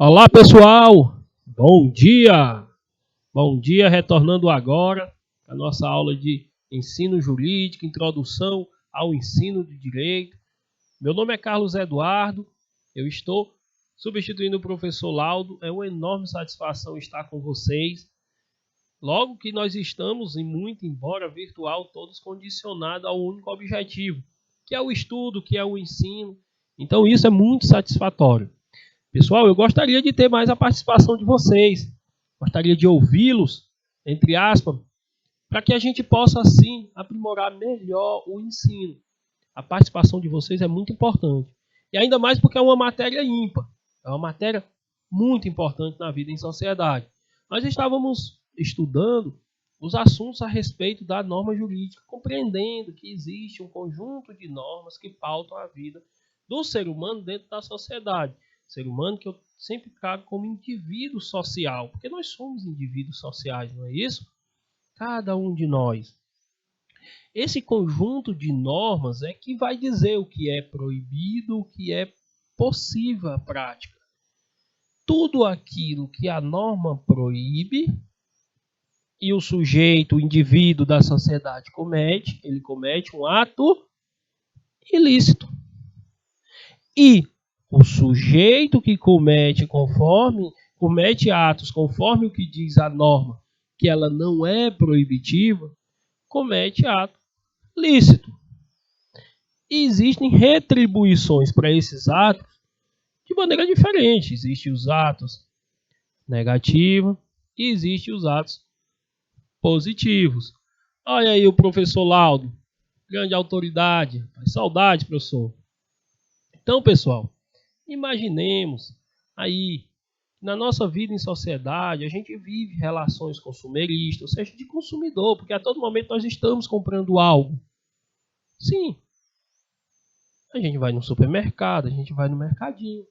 Olá, pessoal! Bom dia! Bom dia, retornando agora a nossa aula de ensino jurídico, introdução ao ensino de direito. Meu nome é Carlos Eduardo, eu estou substituindo o professor Laudo. É uma enorme satisfação estar com vocês. Logo que nós estamos, e muito embora virtual, todos condicionados ao único objetivo, que é o estudo, que é o ensino. Então isso é muito satisfatório. Pessoal, eu gostaria de ter mais a participação de vocês. Gostaria de ouvi-los, entre aspas, para que a gente possa, assim, aprimorar melhor o ensino. A participação de vocês é muito importante. E ainda mais porque é uma matéria ímpar. É uma matéria muito importante na vida em sociedade. Nós estávamos estudando os assuntos a respeito da norma jurídica, compreendendo que existe um conjunto de normas que pautam a vida do ser humano dentro da sociedade. Ser humano que eu sempre trago como indivíduo social, porque nós somos indivíduos sociais, não é isso? Cada um de nós. Esse conjunto de normas é que vai dizer o que é proibido, o que é possível à prática. Tudo aquilo que a norma proíbe e o sujeito, o indivíduo da sociedade comete, ele comete um ato ilícito. E o sujeito que comete atos conforme o que diz a norma, que ela não é proibitiva, comete ato lícito. E existem retribuições para esses atos de maneira diferente. Existem os atos negativos e existem os atos positivos. Olha aí o professor Laudo, grande autoridade. Saudade, professor. Então, pessoal, imaginemos aí, na nossa vida em sociedade, a gente vive relações consumeristas, ou seja, de consumidor, porque a todo momento nós estamos comprando algo. Sim. A gente vai no supermercado, a gente vai no mercadinho.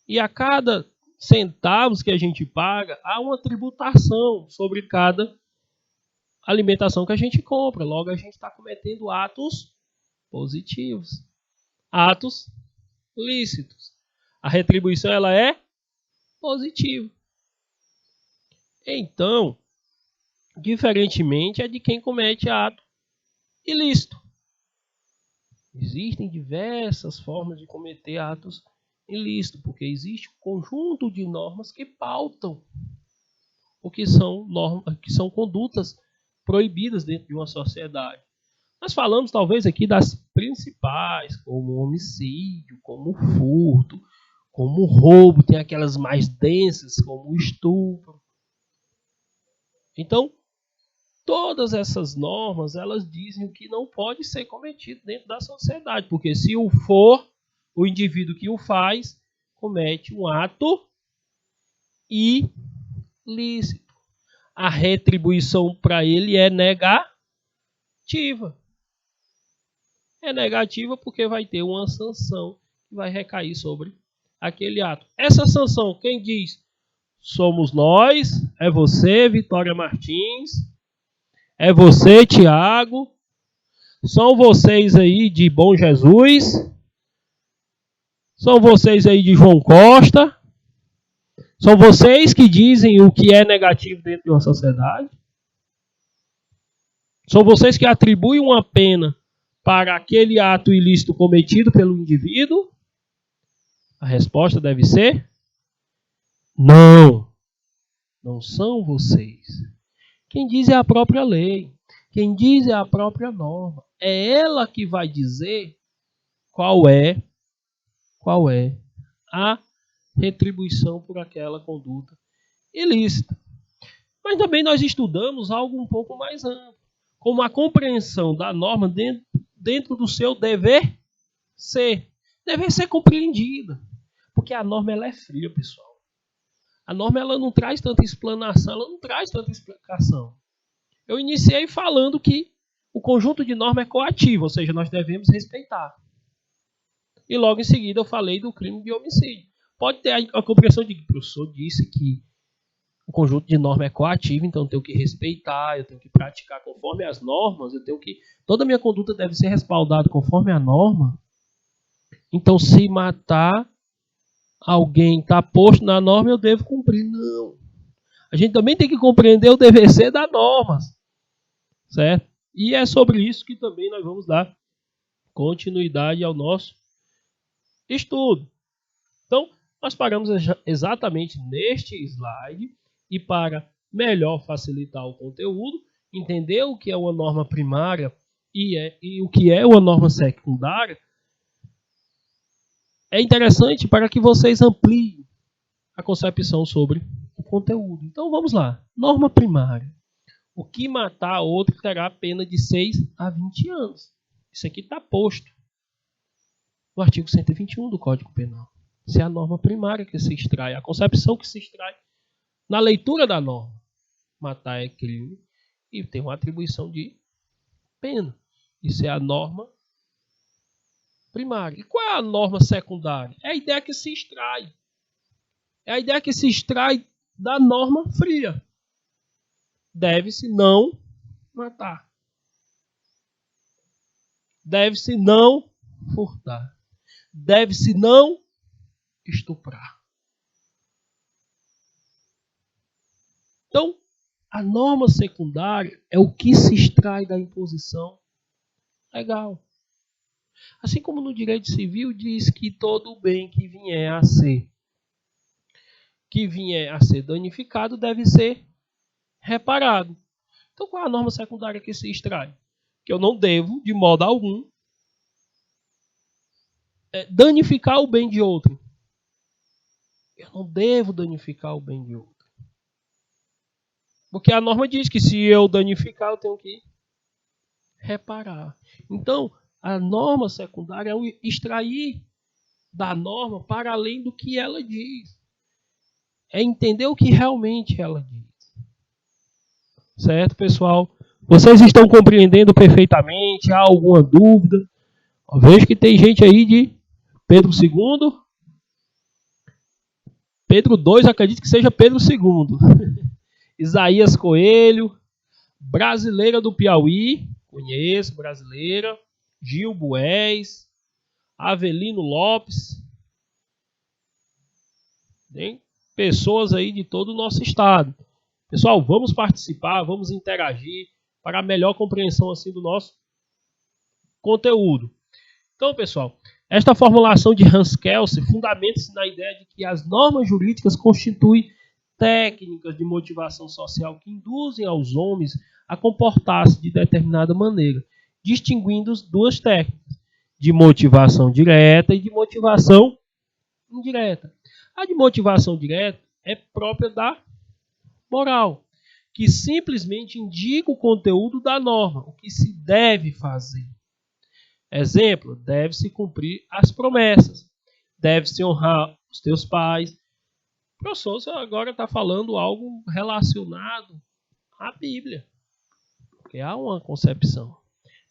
E a cada centavos que a gente paga, há uma tributação sobre cada alimentação que a gente compra. Logo, a gente está cometendo atos positivos. Atos lícitos. A retribuição ela é positiva. Então, diferentemente é de quem comete ato ilícito. Existem diversas formas de cometer atos ilícitos, porque existe um conjunto de normas que pautam o que são condutas proibidas dentro de uma sociedade. Nós falamos talvez aqui das principais, como o homicídio, como o furto, como o roubo, tem aquelas mais densas, como o estupro. Então, todas essas normas, elas dizem o que não pode ser cometido dentro da sociedade, porque se o for, o indivíduo que o faz, comete um ato ilícito. A retribuição para ele é negativa. É negativa porque vai ter uma sanção que vai recair sobre aquele ato. Essa sanção, quem diz? Somos nós, é você, Vitória Martins, é você, Tiago, são vocês aí de Bom Jesus, são vocês aí de João Costa, são vocês que dizem o que é negativo dentro de uma sociedade, são vocês que atribuem uma pena para aquele ato ilícito cometido pelo indivíduo? A resposta deve ser não. Não são vocês. Quem diz é a própria lei. Quem diz é a própria norma. É ela que vai dizer qual é a retribuição por aquela conduta ilícita. Mas também nós estudamos algo um pouco mais amplo, como a compreensão da norma dentro do seu dever ser. Deve ser compreendida. Porque a norma ela é fria, pessoal. A norma ela não traz tanta explanação, ela não traz tanta explicação. Eu iniciei falando que o conjunto de norma é coativo, ou seja, nós devemos respeitar. E logo em seguida eu falei do crime de homicídio. Pode ter a compreensão de que o professor disse que o conjunto de norma é coativo, então eu tenho que respeitar, eu tenho que praticar conforme as normas, toda a minha conduta deve ser respaldada conforme a norma. Então, se matar alguém está posto na norma, eu devo cumprir. Não. A gente também tem que compreender o dever ser da norma, certo? E é sobre isso que também nós vamos dar continuidade ao nosso estudo. Então, nós paramos exatamente neste slide e para melhor facilitar o conteúdo, entender o que é uma norma primária e o que é uma norma secundária, é interessante para que vocês ampliem a concepção sobre o conteúdo. Então vamos lá. Norma primária. O que matar outro terá pena de 6 a 20 anos. Isso aqui está posto no artigo 121 do Código Penal. Essa é a norma primária que se extrai, a concepção que se extrai na leitura da norma. Matar é crime e tem uma atribuição de pena. Isso é a norma primária. E qual é a norma secundária? É a ideia que se extrai. É a ideia que se extrai da norma fria. Deve-se não matar. Deve-se não furtar. Deve-se não estuprar. Então, a norma secundária é o que se extrai da imposição legal. Assim como no direito civil diz que todo bem que vier a ser danificado deve ser reparado. Então, qual é a norma secundária que se extrai? Que eu não devo, de modo algum, danificar o bem de outro. Eu não devo danificar o bem de outro. Porque a norma diz que se eu danificar, eu tenho que reparar. Então, a norma secundária é o extrair da norma para além do que ela diz. É entender o que realmente ela diz. Certo, pessoal? Vocês estão compreendendo perfeitamente? Há alguma dúvida? Eu vejo que tem gente aí de Pedro II. Pedro II, acredito que seja Pedro II. Isaías Coelho. Brasileira do Piauí. Conheço, brasileira. Gil Bués. Avelino Lopes. Tem pessoas aí de todo o nosso estado. Pessoal, vamos participar, vamos interagir para a melhor compreensão assim do nosso conteúdo. Então, pessoal, esta formulação de Hans Kelsen fundamenta-se na ideia de que as normas jurídicas constituem técnicas de motivação social que induzem aos homens a comportar-se de determinada maneira, distinguindo duas técnicas, de motivação direta e de motivação indireta. A de motivação direta é própria da moral, que simplesmente indica o conteúdo da norma, o que se deve fazer. Exemplo, deve-se cumprir as promessas, deve-se honrar os teus pais. O professor agora está falando algo relacionado à Bíblia, porque há uma concepção.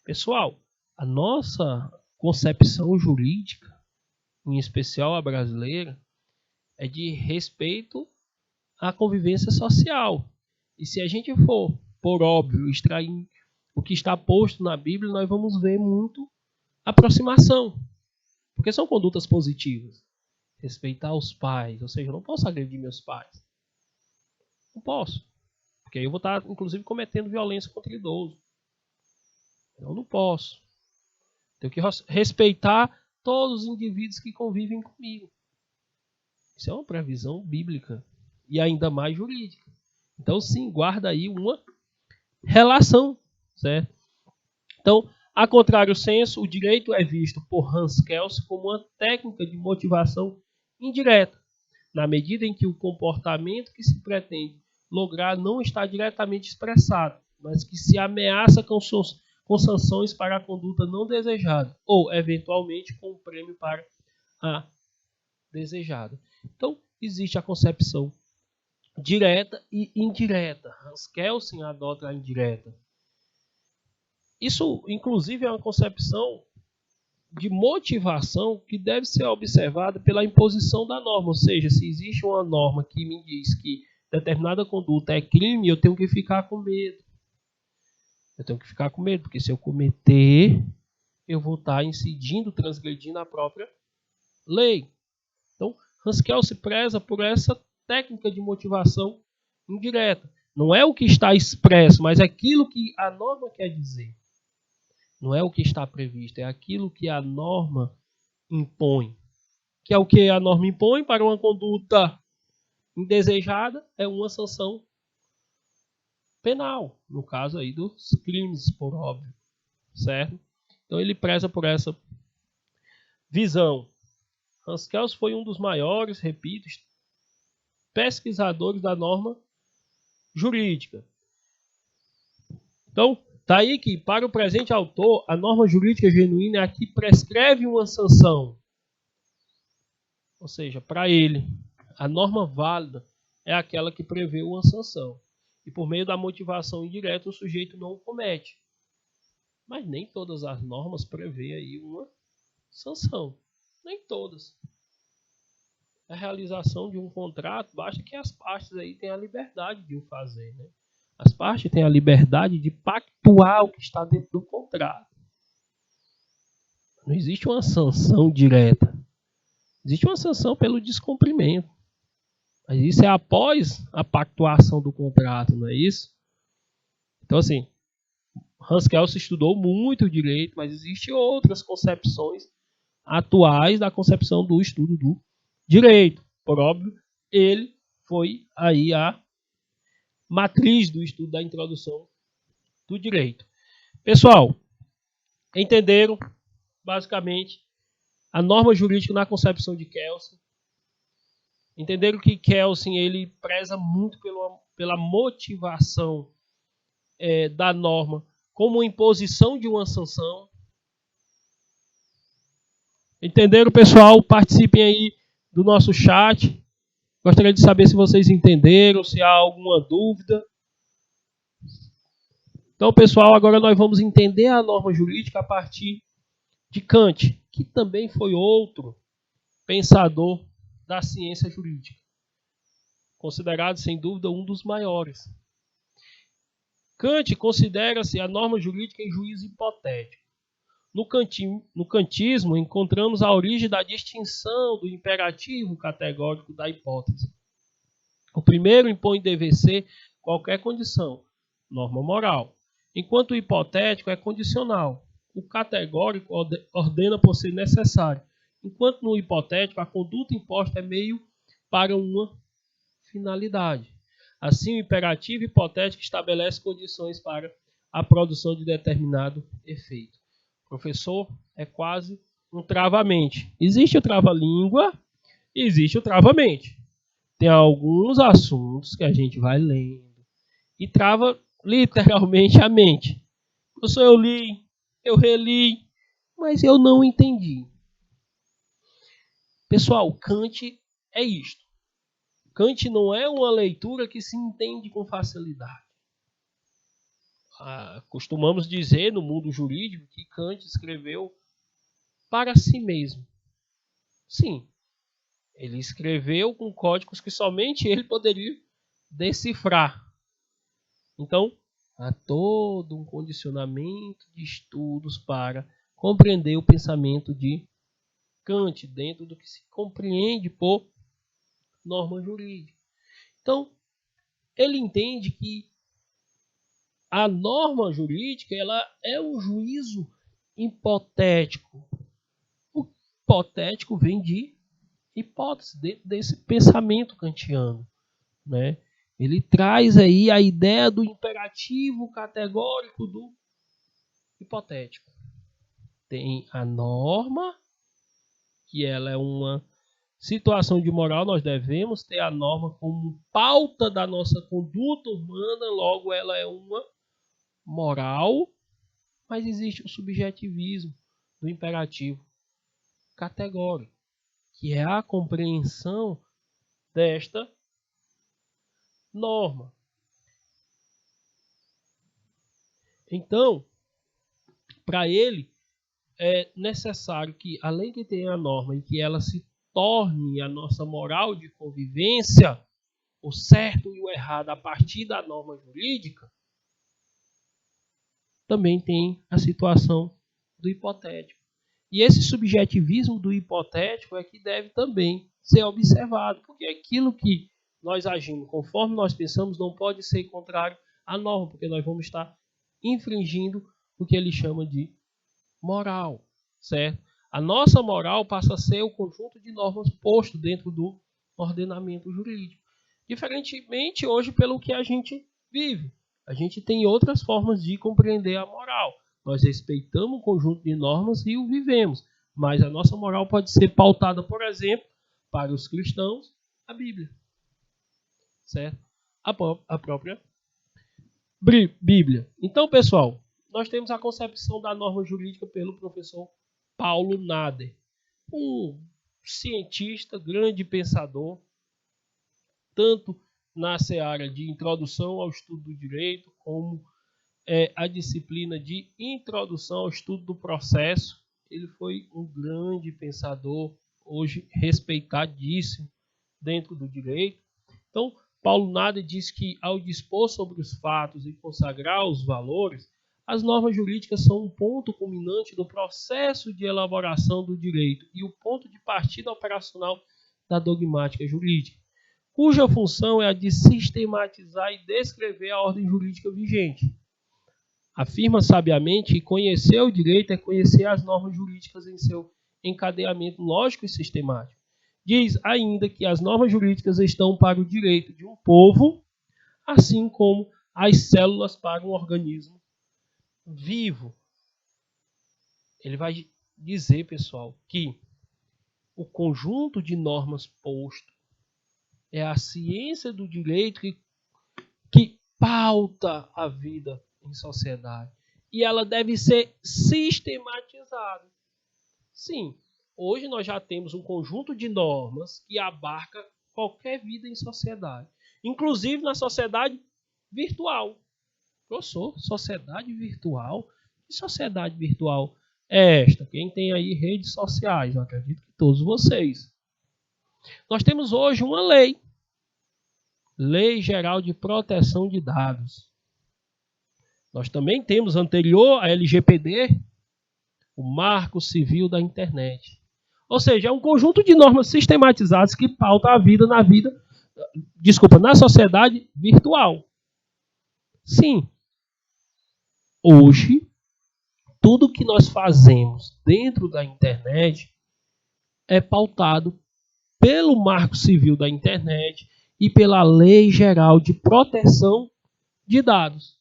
Pessoal, a nossa concepção jurídica, em especial a brasileira, é de respeito à convivência social. E se a gente for, por óbvio, extrair o que está posto na Bíblia, nós vamos ver muito aproximação. Porque são condutas positivas. Respeitar os pais, ou seja, eu não posso agredir meus pais. Não posso. Porque aí eu vou estar, inclusive, cometendo violência contra o idoso. Eu não posso. Tenho que respeitar todos os indivíduos que convivem comigo. Isso é uma previsão bíblica. E ainda mais jurídica. Então, sim, guarda aí uma relação, certo? Então, a contrário senso, o direito é visto por Hans Kelsen como uma técnica de motivação indireta, na medida em que o comportamento que se pretende lograr não está diretamente expressado, mas que se ameaça com sanções para a conduta não desejada, ou, eventualmente, com um prêmio para a desejada. Então, existe a concepção direta e indireta. Hans Kelsen adota a indireta. Isso, inclusive, é uma concepção de motivação que deve ser observada pela imposição da norma. Ou seja, se existe uma norma que me diz que determinada conduta é crime, eu tenho que ficar com medo. Eu tenho que ficar com medo, porque se eu cometer, eu vou estar incidindo, transgredindo a própria lei. Então, Haskell se preza por essa técnica de motivação indireta. Não é o que está expresso, mas é aquilo que a norma quer dizer. Não é o que está previsto, é aquilo que a norma impõe. Que é o que a norma impõe para uma conduta indesejada, é uma sanção penal. No caso aí dos crimes, por óbvio. Certo? Então ele preza por essa visão. Haskell foi um dos maiores, repito, pesquisadores da norma jurídica. Então, está aí que, para o presente autor, a norma jurídica genuína é a que prescreve uma sanção. Ou seja, para ele, a norma válida é aquela que prevê uma sanção. E por meio da motivação indireta, o sujeito não o comete. Mas nem todas as normas prevê aí uma sanção. Nem todas. A realização de um contrato, basta que as partes aí tenham a liberdade de o fazer, né? As partes têm a liberdade de pactuar o que está dentro do contrato. Não existe uma sanção direta. Existe uma sanção pelo descumprimento. Mas isso é após a pactuação do contrato, não é isso? Então, assim, Haskell se estudou muito o direito, mas existem outras concepções atuais da concepção do estudo do direito. Por óbvio, ele foi aí a matriz do estudo da introdução do direito. Pessoal, entenderam basicamente a norma jurídica na concepção de Kelsen? Entenderam que Kelsen ele preza muito pela motivação da norma como imposição de uma sanção? Entenderam, pessoal? Participem aí do nosso chat. Gostaria de saber se vocês entenderam, se há alguma dúvida. Então, pessoal, agora nós vamos entender a norma jurídica a partir de Kant, que também foi outro pensador da ciência jurídica, considerado, sem dúvida, um dos maiores. Kant considera-se a norma jurídica em juízo hipotético. No kantismo, encontramos a origem da distinção do imperativo categórico da hipótese. O primeiro impõe dever ser qualquer condição, norma moral, enquanto o hipotético é condicional. O categórico ordena por ser necessário, enquanto no hipotético a conduta imposta é meio para uma finalidade. Assim, o imperativo hipotético estabelece condições para a produção de determinado efeito. Professor, é quase um trava-mente. Existe o trava-língua e existe o trava-mente. Tem alguns assuntos que a gente vai lendo e trava literalmente a mente. Professor, eu li, eu reli, mas eu não entendi. Pessoal, Kant é isto. Kant não é uma leitura que se entende com facilidade. Costumamos dizer no mundo jurídico que Kant escreveu para si mesmo. Sim, ele escreveu com códigos que somente ele poderia decifrar. Então, há todo um condicionamento de estudos para compreender o pensamento de Kant dentro do que se compreende por norma jurídica. Então, ele entende que a norma jurídica ela é um juízo hipotético. O hipotético vem de hipótese, dentro desse pensamento kantiano, né? Ele traz aí a ideia do imperativo categórico do hipotético. Tem a norma, que ela é uma situação de moral, nós devemos ter a norma como pauta da nossa conduta humana, logo ela é uma moral, mas existe o subjetivismo do imperativo categórico, que é a compreensão desta norma. Então, para ele, é necessário que, além de ter a norma e que ela se torne a nossa moral de convivência, o certo e o errado a partir da norma jurídica, também tem a situação do hipotético. E esse subjetivismo do hipotético é que deve também ser observado, porque aquilo que nós agimos conforme nós pensamos não pode ser contrário à norma, porque nós vamos estar infringindo o que ele chama de moral, certo? A nossa moral passa a ser o conjunto de normas posto dentro do ordenamento jurídico. Diferentemente hoje pelo que a gente vive. A gente tem outras formas de compreender a moral. Nós respeitamos o conjunto de normas e o vivemos. Mas a nossa moral pode ser pautada, por exemplo, para os cristãos, a Bíblia. Certo? A própria Bíblia. Então, pessoal, nós temos a concepção da norma jurídica pelo professor Paulo Nader, um cientista, grande pensador, tanto na seara de introdução ao estudo do direito, como a disciplina de introdução ao estudo do processo. Ele foi um grande pensador, hoje respeitadíssimo dentro do direito. Então, Paulo Nader diz que, ao dispor sobre os fatos e consagrar os valores, as normas jurídicas são um ponto culminante do processo de elaboração do direito e o ponto de partida operacional da dogmática jurídica, cuja função é a de sistematizar e descrever a ordem jurídica vigente. Afirma sabiamente que conhecer o direito é conhecer as normas jurídicas em seu encadeamento lógico e sistemático. Diz ainda que as normas jurídicas estão para o direito de um povo, assim como as células para um organismo vivo. Ele vai dizer, pessoal, que o conjunto de normas posto é a ciência do direito que pauta a vida em sociedade. E ela deve ser sistematizada. Sim, hoje nós já temos um conjunto de normas que abarca qualquer vida em sociedade. Inclusive na sociedade virtual. Professor, sociedade virtual? Que sociedade virtual é esta? Quem tem aí redes sociais? Eu acredito que todos vocês. Nós temos hoje uma lei. Lei Geral de Proteção de Dados. Nós também temos, anterior à LGPD, o Marco Civil da Internet. Ou seja, é um conjunto de normas sistematizadas que pauta a vida na sociedade virtual. Sim, hoje, tudo que nós fazemos dentro da internet é pautado pelo Marco Civil da Internet e pela Lei Geral de Proteção de Dados.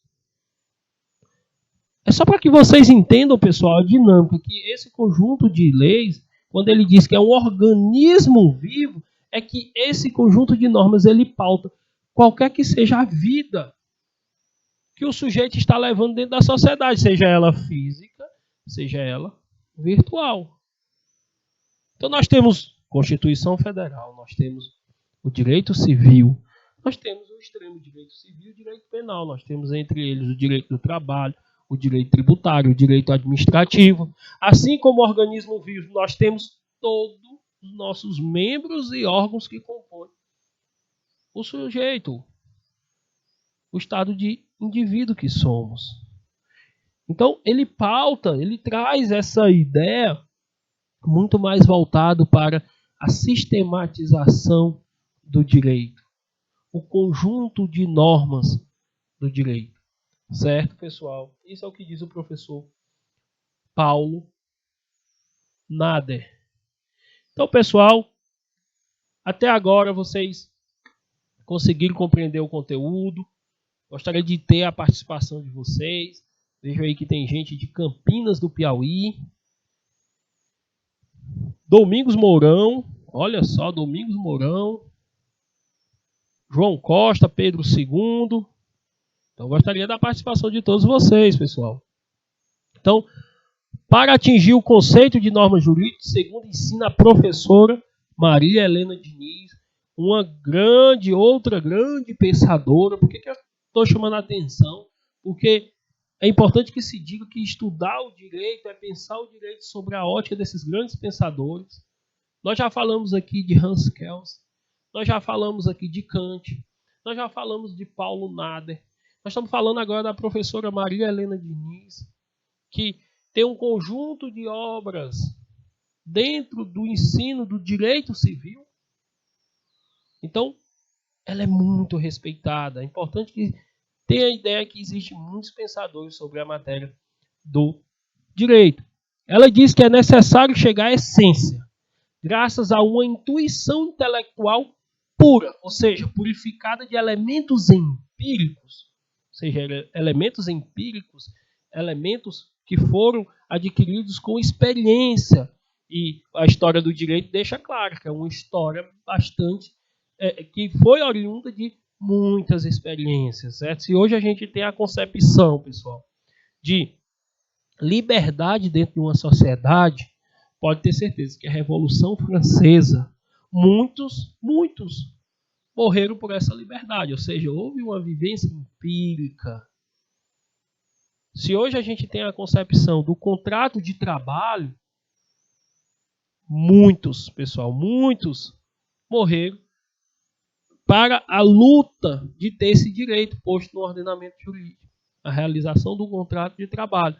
É só para que vocês entendam, pessoal, a dinâmica, que esse conjunto de leis, quando ele diz que é um organismo vivo, é que esse conjunto de normas ele pauta qualquer que seja a vida que o sujeito está levando dentro da sociedade, seja ela física, seja ela virtual. Então nós temos Constituição Federal, nós temos o direito civil, nós temos o extremo direito civil e o direito penal, nós temos entre eles o direito do trabalho, o direito tributário, o direito administrativo. Assim como organismo vivo, nós temos todos os nossos membros e órgãos que compõem o sujeito, o estado de indivíduo que somos. Então, ele pauta, ele traz essa ideia muito mais voltado para a sistematização do direito, o conjunto de normas do direito. Certo, pessoal? Isso é o que diz o professor Paulo Nader. Então, pessoal, até agora vocês conseguiram compreender o conteúdo. Gostaria de ter a participação de vocês. Vejo aí que tem gente de Campinas do Piauí. Domingos Mourão. Olha só, Domingos Mourão. João Costa, Pedro II. Então, gostaria da participação de todos vocês, pessoal. Então, para atingir o conceito de norma jurídica, segundo ensina a professora Maria Helena Diniz, outra grande pensadora. Por que eu estou chamando a atenção? Porque é importante que se diga que estudar o direito é pensar o direito sobre a ótica desses grandes pensadores. Nós já falamos aqui de Hans Kelsen, nós já falamos aqui de Kant, nós já falamos de Paulo Nader. Nós estamos falando agora da professora Maria Helena Diniz, que tem um conjunto de obras dentro do ensino do direito civil, Então, ela é muito respeitada. É importante que tenha a ideia que existem muitos pensadores sobre a matéria do direito. Ela diz que é necessário chegar à essência, graças a uma intuição intelectual pura, ou seja, purificada de elementos empíricos, elementos que foram adquiridos com experiência. E a história do direito deixa claro que é uma história bastante que foi oriunda de muitas experiências, certo? Se hoje a gente tem a concepção, pessoal, de liberdade dentro de uma sociedade, pode ter certeza que a Revolução Francesa, muitos morreram por essa liberdade, ou seja, houve uma vivência empírica. Se hoje a gente tem a concepção do contrato de trabalho, muitos morreram para a luta de ter esse direito posto no ordenamento jurídico, a realização do contrato de trabalho,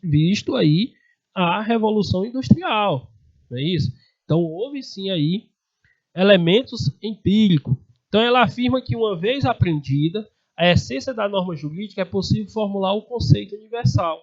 visto aí a Revolução Industrial, não é isso? Então houve sim aí elementos empíricos. Então ela afirma que uma vez aprendida a essência da norma jurídica, é possível formular o conceito universal.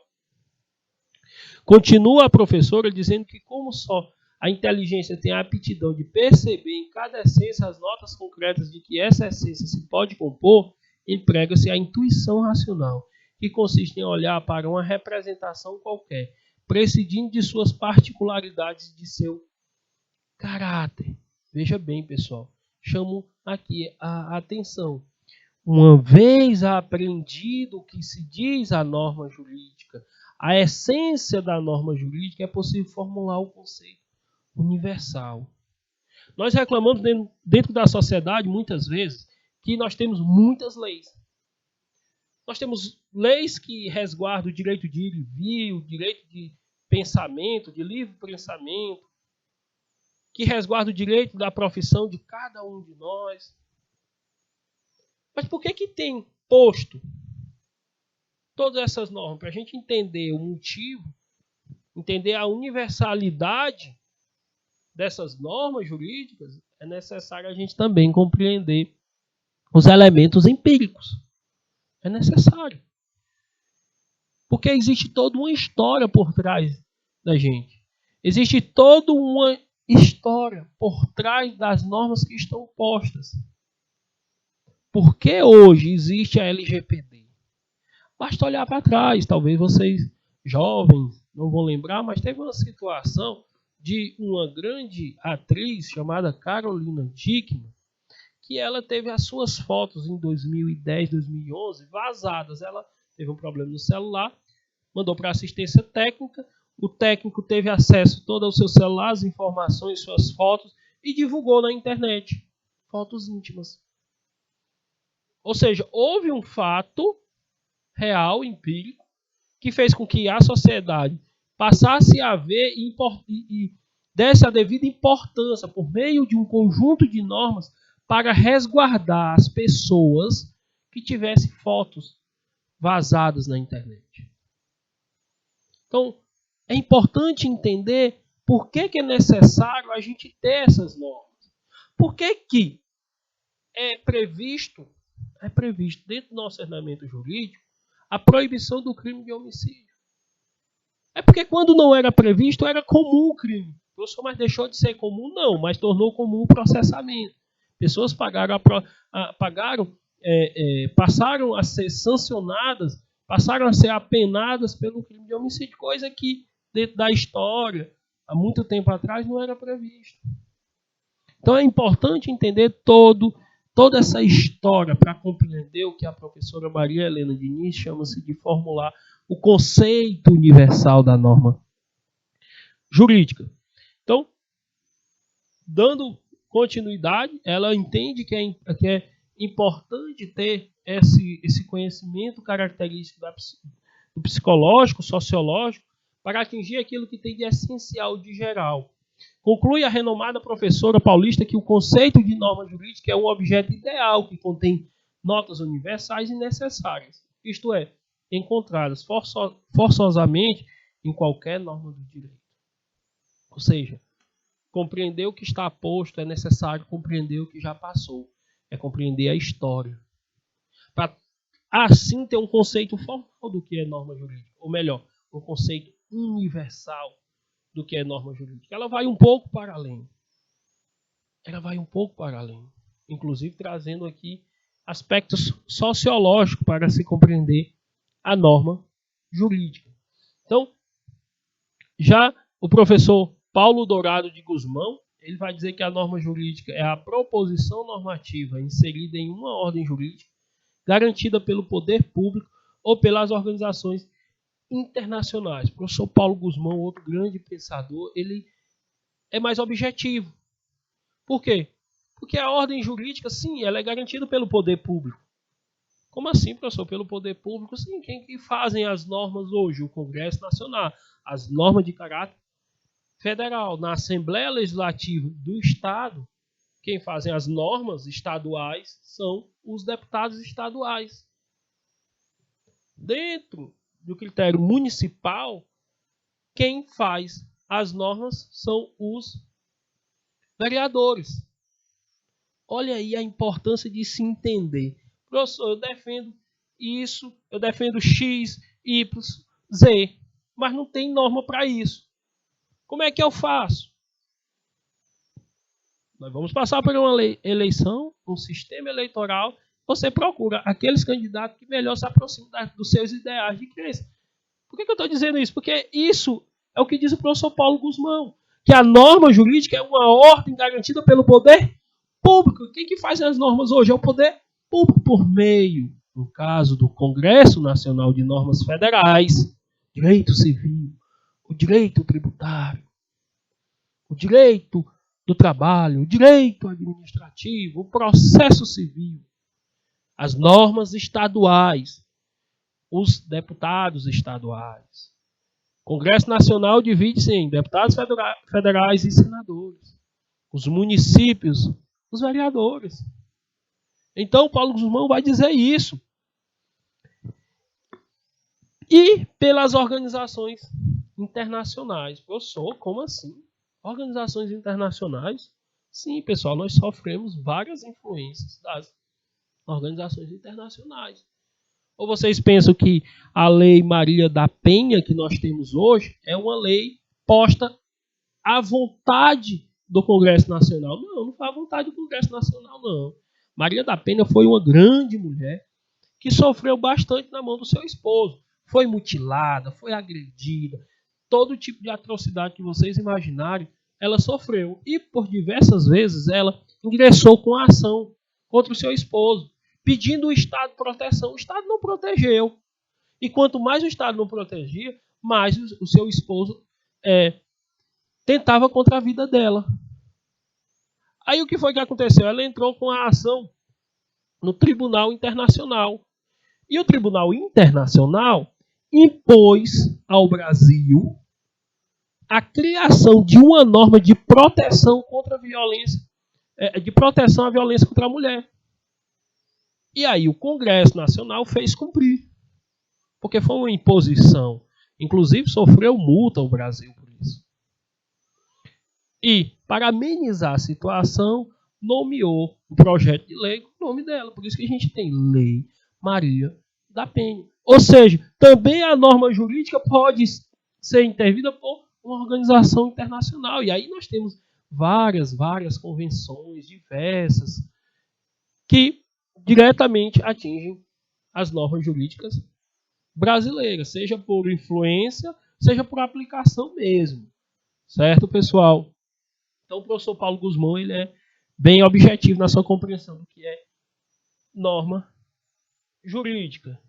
Continua a professora dizendo que como só a inteligência tem a aptidão de perceber em cada essência as notas concretas de que essa essência se pode compor, emprega-se a intuição racional, que consiste em olhar para uma representação qualquer, prescindindo de suas particularidades de seu caráter. Veja bem, pessoal, chamo aqui a atenção. Uma vez aprendido o que se diz a norma jurídica, a essência da norma jurídica, é possível formular o conceito universal. Nós reclamamos dentro da sociedade, muitas vezes, que nós temos muitas leis. Nós temos leis que resguardam o direito de ir e vir, o direito de pensamento, de livre pensamento, que resguardam o direito da profissão de cada um de nós. Mas por que tem posto todas essas normas? Para a gente entender o motivo, entender a universalidade dessas normas jurídicas, é necessário a gente também compreender os elementos empíricos. É necessário. Porque existe toda uma história por trás da gente. Existe toda uma história por trás das normas que estão postas. Por que hoje existe a LGPD? Basta olhar para trás. Talvez vocês, jovens, não vão lembrar, mas teve uma situação de uma grande atriz chamada Carolina Dickman, que ela teve as suas fotos em 2010, 2011 vazadas. Ela teve um problema no celular, mandou para a assistência técnica, o técnico teve acesso todo ao seu celular, as informações, suas fotos, e divulgou na internet fotos íntimas. Ou seja, houve um fato real, empírico, que fez com que a sociedade passasse a ver e desse a devida importância por meio de um conjunto de normas para resguardar as pessoas que tivessem fotos vazadas na internet. Então, é importante entender por que é necessário a gente ter essas normas. Por que é previsto dentro do nosso ordenamento jurídico a proibição do crime de homicídio? É porque quando não era previsto, era comum o crime. Professor, mas deixou de ser comum? Não, mas tornou comum o processamento. Pessoas passaram a ser sancionadas, passaram a ser apenadas pelo crime de homicídio, coisa que dentro da história, há muito tempo atrás, não era previsto. Então é importante entender toda essa história para compreender o que a professora Maria Helena Diniz chama-se de formular o conceito universal da norma jurídica. Então, dando continuidade, ela entende que é importante ter esse conhecimento característico do psicológico, sociológico, para atingir aquilo que tem de essencial, de geral. Conclui a renomada professora paulista que o conceito de norma jurídica é um objeto ideal que contém notas universais e necessárias, isto é, encontradas forçosamente em qualquer norma do direito. Ou seja, compreender o que está posto, é necessário compreender o que já passou. É compreender a história. Para assim ter um conceito formal do que é norma jurídica. Ou melhor, um conceito universal do que é norma jurídica. Ela vai um pouco para além. Inclusive trazendo aqui aspectos sociológicos para se compreender a norma jurídica. Então, já o professor Paulo Dourado de Guzmão, ele vai dizer que a norma jurídica é a proposição normativa inserida em uma ordem jurídica, garantida pelo poder público ou pelas organizações internacionais. O professor Paulo Guzmão, outro grande pensador, ele é mais objetivo. Por quê? Porque a ordem jurídica, sim, ela é garantida pelo poder público. Como assim, professor? Pelo poder público, sim. Quem que fazem as normas hoje? O Congresso Nacional. As normas de caráter federal. Na Assembleia Legislativa do Estado, quem fazem as normas estaduais são os deputados estaduais. Dentro do critério municipal, quem faz as normas são os vereadores. Olha aí a importância de se entender. Professor, eu defendo isso, eu defendo X, Y, Z, mas não tem norma para isso. Como é que eu faço? Nós vamos passar por uma eleição, um sistema eleitoral. Você procura aqueles candidatos que melhor se aproximam dos seus ideais de crença. Por que eu estou dizendo isso? Porque isso é o que diz o professor Paulo Guzmão, que a norma jurídica é uma ordem garantida pelo poder público. Quem que faz as normas hoje? É o poder público por meio, no caso do Congresso Nacional de Normas Federais, direito civil, o direito tributário, o direito do trabalho, o direito administrativo, o processo civil, as normas estaduais, os deputados estaduais. O Congresso Nacional divide-se em deputados federais e senadores. Os municípios, os vereadores. Então, Paulo Guzmão vai dizer isso. E pelas organizações internacionais. Professor, como assim? Organizações internacionais? Sim, pessoal, nós sofremos várias influências das organizações internacionais. Ou vocês pensam que a Lei Maria da Penha que nós temos hoje é uma lei posta à vontade do Congresso Nacional? Não foi à vontade do Congresso Nacional, não. Maria da Penha foi uma grande mulher que sofreu bastante na mão do seu esposo. Foi mutilada, foi agredida, todo tipo de atrocidade que vocês imaginarem, ela sofreu. E por diversas vezes ela ingressou com a ação contra o seu esposo, pedindo o Estado proteção. O Estado não protegeu. E quanto mais o Estado não protegia, mais o seu esposo tentava contra a vida dela. Aí o que foi que aconteceu? Ela entrou com a ação no Tribunal Internacional. E o Tribunal Internacional impôs ao Brasil a criação de uma norma de proteção contra a violência, de proteção à violência contra a mulher. E aí o Congresso Nacional fez cumprir, porque foi uma imposição. Inclusive sofreu multa o Brasil por isso. E, para amenizar a situação, nomeou o projeto de lei com o nome dela. Por isso que a gente tem Lei Maria da Penha. Ou seja, também a norma jurídica pode ser intervida por uma organização internacional. E aí nós temos várias convenções diversas que diretamente atingem as normas jurídicas brasileiras, seja por influência, seja por aplicação mesmo. Certo, pessoal? Então o professor Paulo Guzmão ele é bem objetivo na sua compreensão do que é norma jurídica.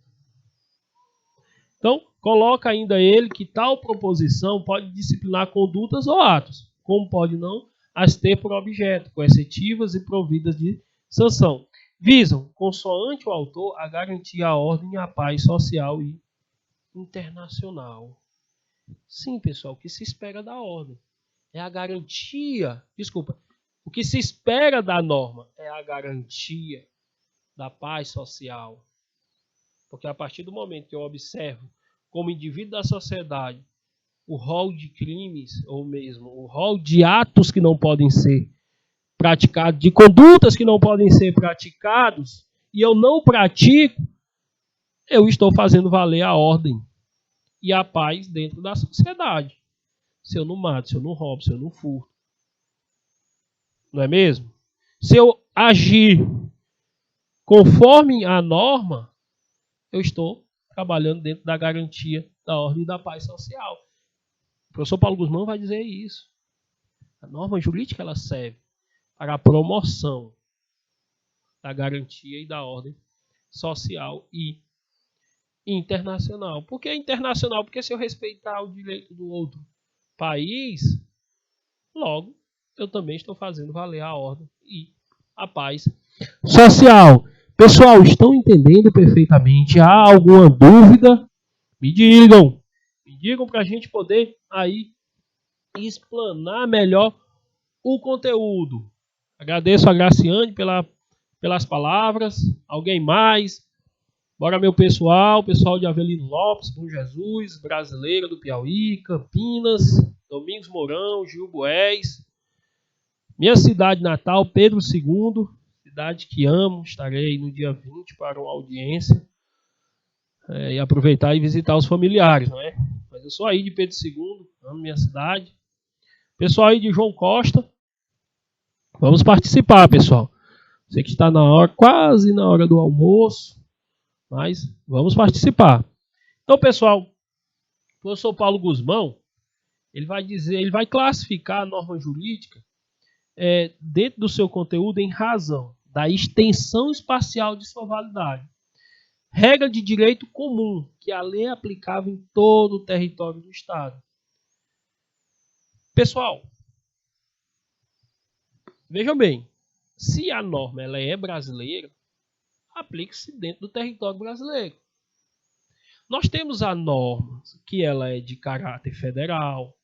Então, coloca ainda ele que tal proposição pode disciplinar condutas ou atos, como pode não as ter por objeto, coercitivas e providas de sanção. Visam, consoante o autor, a garantir a ordem e a paz social e internacional. Sim, pessoal, o que se espera da ordem é a garantia, o que se espera da norma é a garantia da paz social. Porque a partir do momento que eu observo como indivíduo da sociedade o rol de crimes, ou mesmo o rol de atos que não podem ser praticados, de condutas que não podem ser praticados, e eu não pratico, eu estou fazendo valer a ordem e a paz dentro da sociedade. Se eu não mato, se eu não roubo, se eu não furto. Não é mesmo? Se eu agir conforme a norma, eu estou trabalhando dentro da garantia da ordem e da paz social. O professor Paulo Guzmão vai dizer isso. A norma jurídica ela serve para a promoção da garantia e da ordem social e internacional. Por que internacional? Porque se eu respeitar o direito do outro país, logo eu também estou fazendo valer a ordem e a paz social. Pessoal, estão entendendo perfeitamente? Há alguma dúvida? Me digam para a gente poder aí explanar melhor o conteúdo. Agradeço a Graciane pelas palavras. Alguém mais? Bora, meu pessoal de Avelino Lopes, Bom Jesus, Brasileira do Piauí, Campinas, Domingos Mourão, Gil Boés. Minha cidade natal, Pedro II, cidade que amo. Estarei no dia 20 para uma audiência e aproveitar e visitar os familiares, não é? Mas eu sou aí de Pedro II, amo minha cidade. Pessoal aí de João Costa, vamos participar, pessoal. Sei que está na hora, quase na hora do almoço, mas vamos participar. Então, pessoal, o professor Paulo Guzmão, ele vai classificar a norma jurídica dentro do seu conteúdo em razão da extensão espacial de sua validade. Regra de direito comum, que a lei é aplicável em todo o território do Estado. Pessoal, vejam bem, se a norma ela é brasileira, aplica-se dentro do território brasileiro. Nós temos a norma que ela é de caráter federal,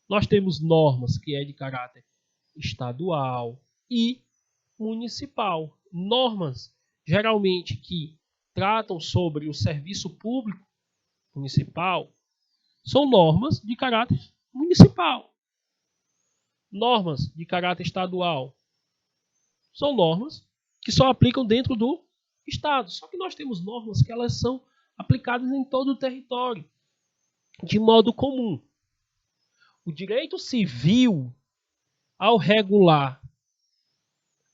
nós temos normas que é de caráter estadual e municipal. Normas, geralmente, que tratam sobre o serviço público municipal, são normas de caráter municipal. Normas de caráter estadual são normas que só aplicam dentro do Estado. Só que nós temos normas que elas são aplicadas em todo o território, de modo comum. O direito civil, ao regular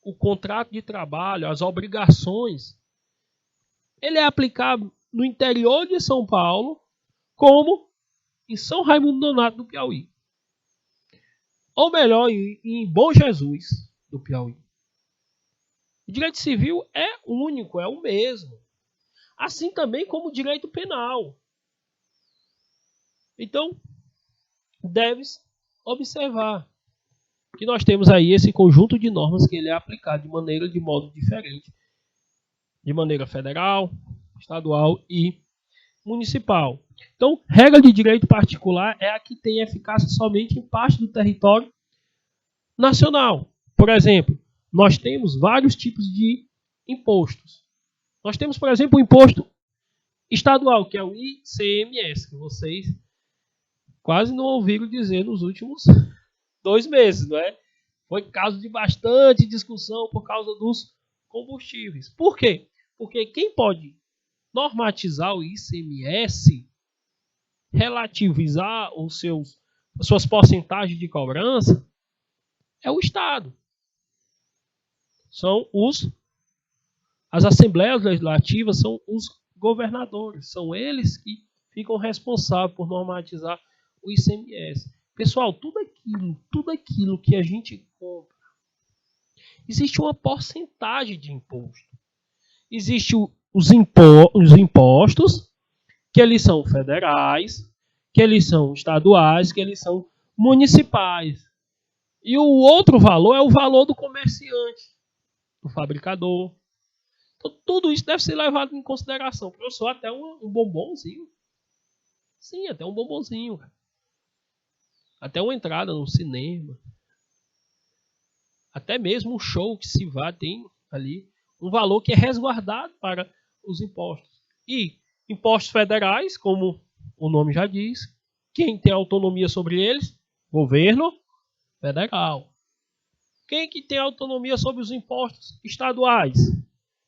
o contrato de trabalho, as obrigações, ele é aplicado no interior de São Paulo, como em São Raimundo Nonato do Piauí. Ou melhor, em Bom Jesus do Piauí. O direito civil é único, é o mesmo. Assim também como o direito penal. Então, deve-se observar que nós temos aí esse conjunto de normas que ele é aplicado de modo diferente. De maneira federal, estadual e municipal. Então, regra de direito particular é a que tem eficácia somente em parte do território nacional. Por exemplo, nós temos vários tipos de impostos. Nós temos, por exemplo, o imposto estadual, que é o ICMS, que vocês quase não ouviram dizer nos últimos 2 meses, não é? Foi caso de bastante discussão por causa dos combustíveis. Por quê? Porque quem pode normatizar o ICMS, relativizar as suas porcentagens de cobrança, é o Estado. São as assembleias legislativas, são os governadores. São eles que ficam responsáveis por normatizar o ICMS. Pessoal, tudo aquilo que a gente compra, existe uma porcentagem de imposto. Existem os impostos, que eles são federais, que eles são estaduais, que eles são municipais. E o outro valor é o valor do comerciante, do fabricador. Então, tudo isso deve ser levado em consideração. Professor, até um bombonzinho. Sim, até um bombonzinho. Até uma entrada no cinema. Até mesmo um show que se vá tem ali um valor que é resguardado para os impostos. E impostos federais, como o nome já diz, Quem tem autonomia sobre eles? Governo federal. Quem que tem autonomia sobre os impostos estaduais?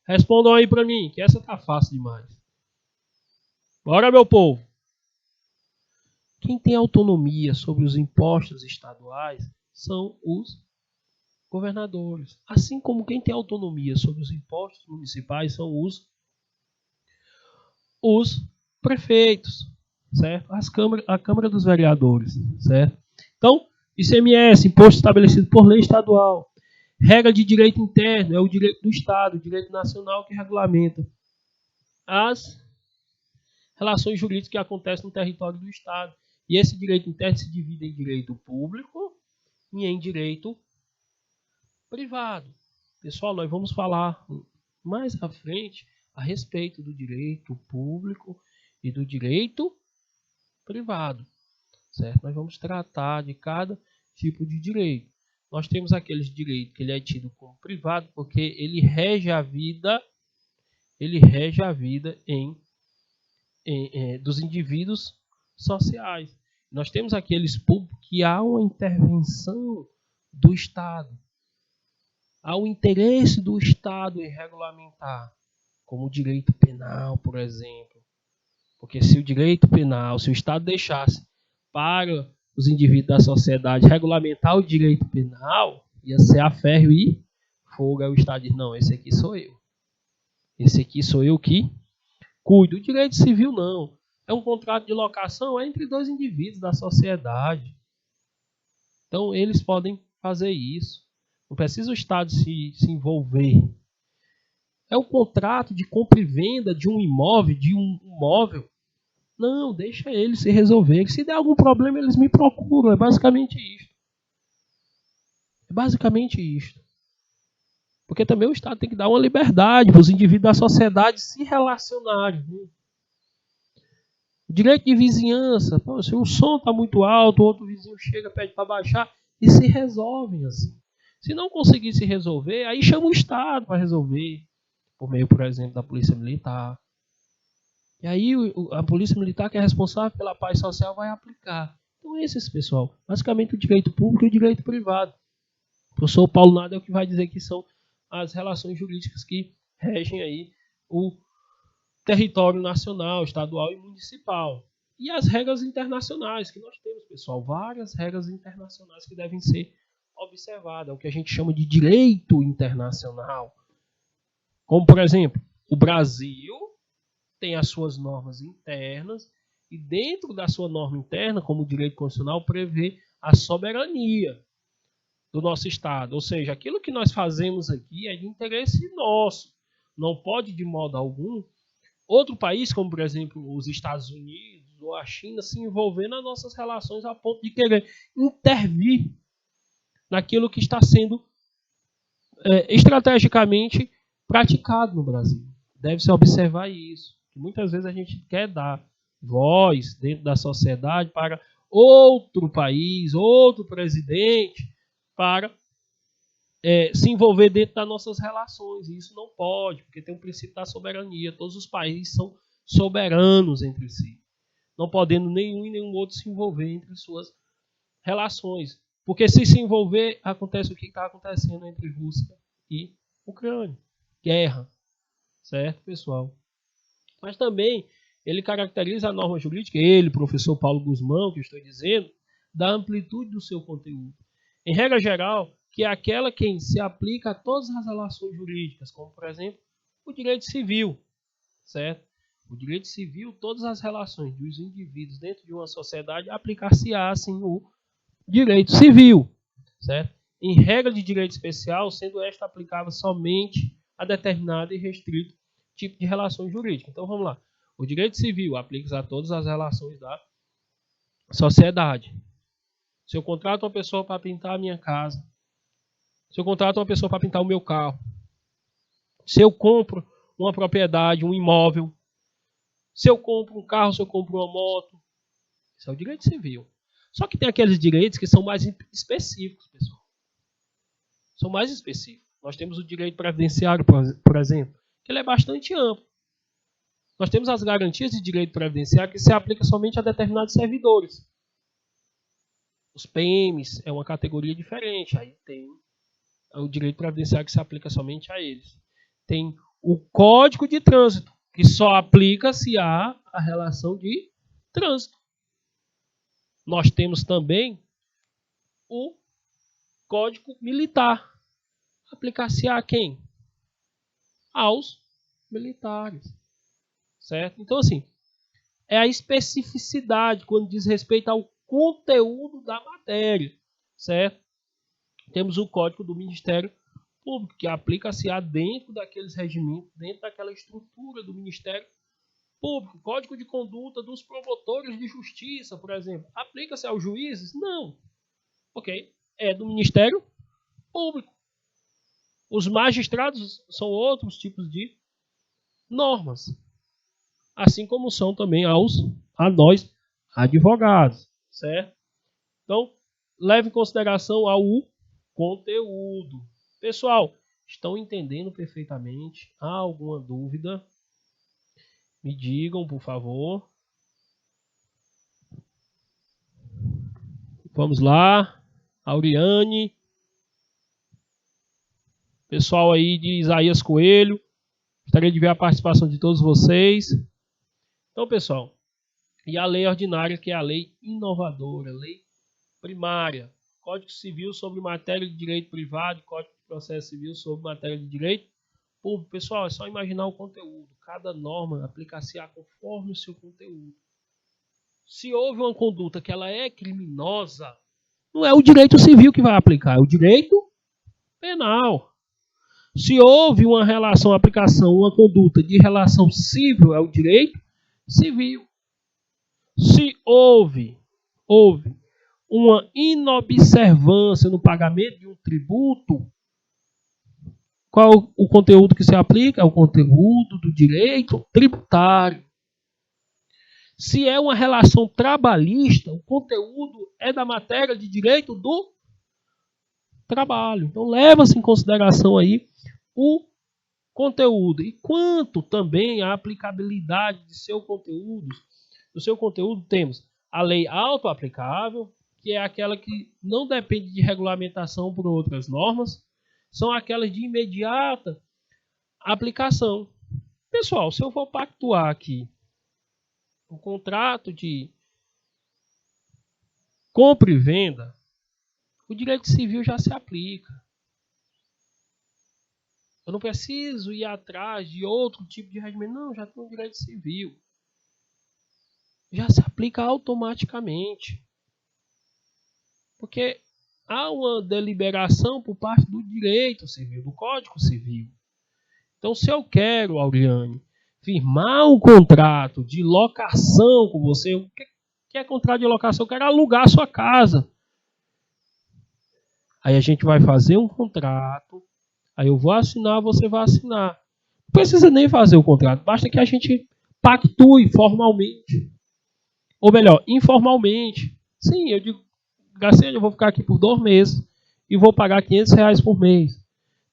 Respondam aí para mim, que essa tá fácil demais. Bora, meu povo. Quem tem autonomia sobre os impostos estaduais são os governadores. Assim como quem tem autonomia sobre os impostos municipais são os prefeitos, certo? A Câmara dos Vereadores, certo? Então, ICMS, imposto estabelecido por lei estadual. Regra de direito interno é o direito do Estado, o direito nacional que regulamenta as relações jurídicas que acontecem no território do Estado. E esse direito interno se divide em direito público e em direito privado. Pessoal, nós vamos falar mais à frente a respeito do direito público e do direito privado, certo? Nós vamos tratar de cada tipo de direito. Nós temos aqueles direitos que ele é tido como privado porque ele rege a vida dos indivíduos sociais. Nós temos aqueles públicos que há uma intervenção do Estado. Há o interesse do Estado em regulamentar, como o direito penal, por exemplo. Porque se o direito penal, se o Estado deixasse para os indivíduos da sociedade regulamentar o direito penal, ia ser a ferro e fogo. Aí o Estado diz, não, esse aqui sou eu. Esse aqui sou eu que cuido. O direito civil não. É um contrato de locação entre dois indivíduos da sociedade. Então, eles podem fazer isso. Não precisa o Estado se envolver. É o contrato de compra e venda de um imóvel, de um móvel. Não, deixa eles se resolverem. Se der algum problema, eles me procuram. É basicamente isto. É basicamente isto. Porque também o Estado tem que dar uma liberdade para os indivíduos da sociedade se relacionarem. Direito de vizinhança. Pô, se o som está muito alto, o outro vizinho chega, pede para baixar, e se resolvem assim. Se não conseguir se resolver, aí chama o Estado para resolver. Por meio, por exemplo, da Polícia Militar. E aí a Polícia Militar, que é responsável pela paz social, vai aplicar. Então esses, pessoal, basicamente o direito público e o direito privado. O professor Paulo Nada é o que vai dizer que são as relações jurídicas que regem aí o território nacional, estadual e municipal. E as regras internacionais que nós temos, pessoal, várias regras internacionais que devem ser observadas, é o que a gente chama de direito internacional. Como, por exemplo, o Brasil tem as suas normas internas e dentro da sua norma interna, como o direito constitucional, prevê a soberania do nosso Estado. Ou seja, aquilo que nós fazemos aqui é de interesse nosso. Não pode, de modo algum, outro país, como por exemplo os Estados Unidos ou a China, se envolver nas nossas relações a ponto de querer intervir naquilo que está sendo estrategicamente praticado no Brasil. Deve-se observar isso. Muitas vezes a gente quer dar voz dentro da sociedade para outro país, outro presidente, para se envolver dentro das nossas relações. E isso não pode, porque tem um princípio da soberania. Todos os países são soberanos entre si, não podendo nenhum e nenhum outro se envolver entre suas relações. Porque se envolver, acontece o que está acontecendo entre Rússia e Ucrânia. Guerra. Certo, pessoal? Mas também ele caracteriza a norma jurídica, ele, professor Paulo Guzmão, que eu estou dizendo, da amplitude do seu conteúdo. Em regra geral, que é aquela que se aplica a todas as relações jurídicas, como, por exemplo, o direito civil, certo? O direito civil, todas as relações dos indivíduos dentro de uma sociedade, aplicar-se-á, assim, o direito civil, certo? Em regra de direito especial, sendo esta aplicável somente a determinado e restrito tipo de relações jurídicas. Então, vamos lá. O direito civil aplica-se a todas as relações da sociedade. Se eu contrato uma pessoa para pintar a minha casa, se eu contrato uma pessoa para pintar o meu carro, se eu compro uma propriedade, um imóvel, se eu compro um carro, se eu compro uma moto, isso é o direito civil. Só que tem aqueles direitos que são mais específicos, pessoal. São mais específicos. Nós temos o direito previdenciário, por exemplo, que ele é bastante amplo. Nós temos as garantias de direito previdenciário que se aplicam somente a determinados servidores. Os PMs é uma categoria diferente, aí tem o direito previdenciário que se aplica somente a eles. Tem o Código de Trânsito, que só aplica se há a relação de trânsito. Nós temos também o Código Militar. Aplicar-se a quem? Aos militares. Certo? Então, assim, é a especificidade quando diz respeito ao conteúdo da matéria. Certo? Temos o Código do Ministério Público, que aplica-se a dentro daqueles regimentos, dentro daquela estrutura do Ministério Público. Código de Conduta dos Promotores de Justiça, por exemplo. Aplica-se aos juízes? Não. Ok? É do Ministério Público. Os magistrados são outros tipos de normas. Assim como são também a nós, advogados. Certo? Então, leve em consideração ao conteúdo. Pessoal, estão entendendo perfeitamente? Há alguma dúvida? Me digam, por favor. Vamos lá. Auriane. Pessoal aí de Isaías Coelho. Gostaria de ver a participação de todos vocês. Então, pessoal, e a lei ordinária, que é a lei inovadora, lei primária. Código Civil sobre matéria de direito privado, Código de Processo Civil sobre matéria de direito público. Pessoal, é só imaginar o conteúdo. Cada norma aplica-se-á conforme o seu conteúdo. Se houve uma conduta que ela é criminosa, não é o direito civil que vai aplicar, é o direito penal. Se houve uma relação, aplicação, uma conduta de relação civil, é o direito civil. Se houve uma inobservância no pagamento de um tributo, qual o conteúdo que se aplica? É o conteúdo do direito tributário. Se é uma relação trabalhista, o conteúdo é da matéria de direito do trabalho. Então, leva-se em consideração aí o conteúdo. E quanto também a aplicabilidade de seu conteúdo, do seu conteúdo, temos a lei autoaplicável, que é aquela que não depende de regulamentação por outras normas, são aquelas de imediata aplicação. Pessoal, se eu for pactuar aqui um contrato de compra e venda, o direito civil já se aplica. Eu não preciso ir atrás de outro tipo de regimento. Não, já tem o direito civil. Já se aplica automaticamente. Porque há uma deliberação por parte do direito civil, do Código Civil. Então, se eu quero, Auriane, firmar um contrato de locação com você, o que é contrato de locação? Eu quero alugar a sua casa. Aí a gente vai fazer um contrato, aí eu vou assinar, você vai assinar. Não precisa nem fazer o contrato, basta que a gente pactue formalmente. Ou melhor, informalmente. Sim, eu digo, Garcia, eu vou ficar aqui por 2 meses e vou pagar R$500 por mês.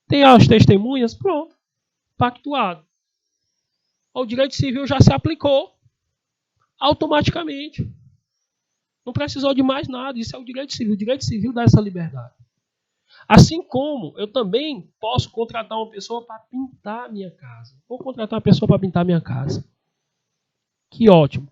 Tem as testemunhas? Pronto. Pactuado. O direito civil já se aplicou automaticamente. Não precisou de mais nada. Isso é o direito civil. O direito civil dá essa liberdade. Assim como eu também posso contratar uma pessoa para pintar a minha casa. Vou contratar uma pessoa para pintar a minha casa. Que ótimo.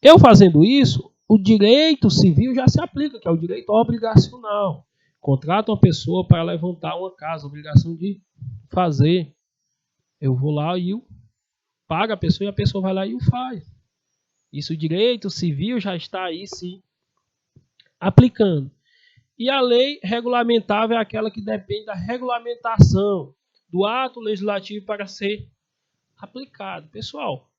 Eu fazendo isso, o direito civil já se aplica, que é o direito obrigacional. Contrato uma pessoa para levantar uma casa, obrigação de fazer. Eu vou lá e eu pago a pessoa e a pessoa vai lá e o faz. Isso, o direito civil já está aí se aplicando. E a lei regulamentável é aquela que depende da regulamentação do ato legislativo para ser aplicado. Pessoal,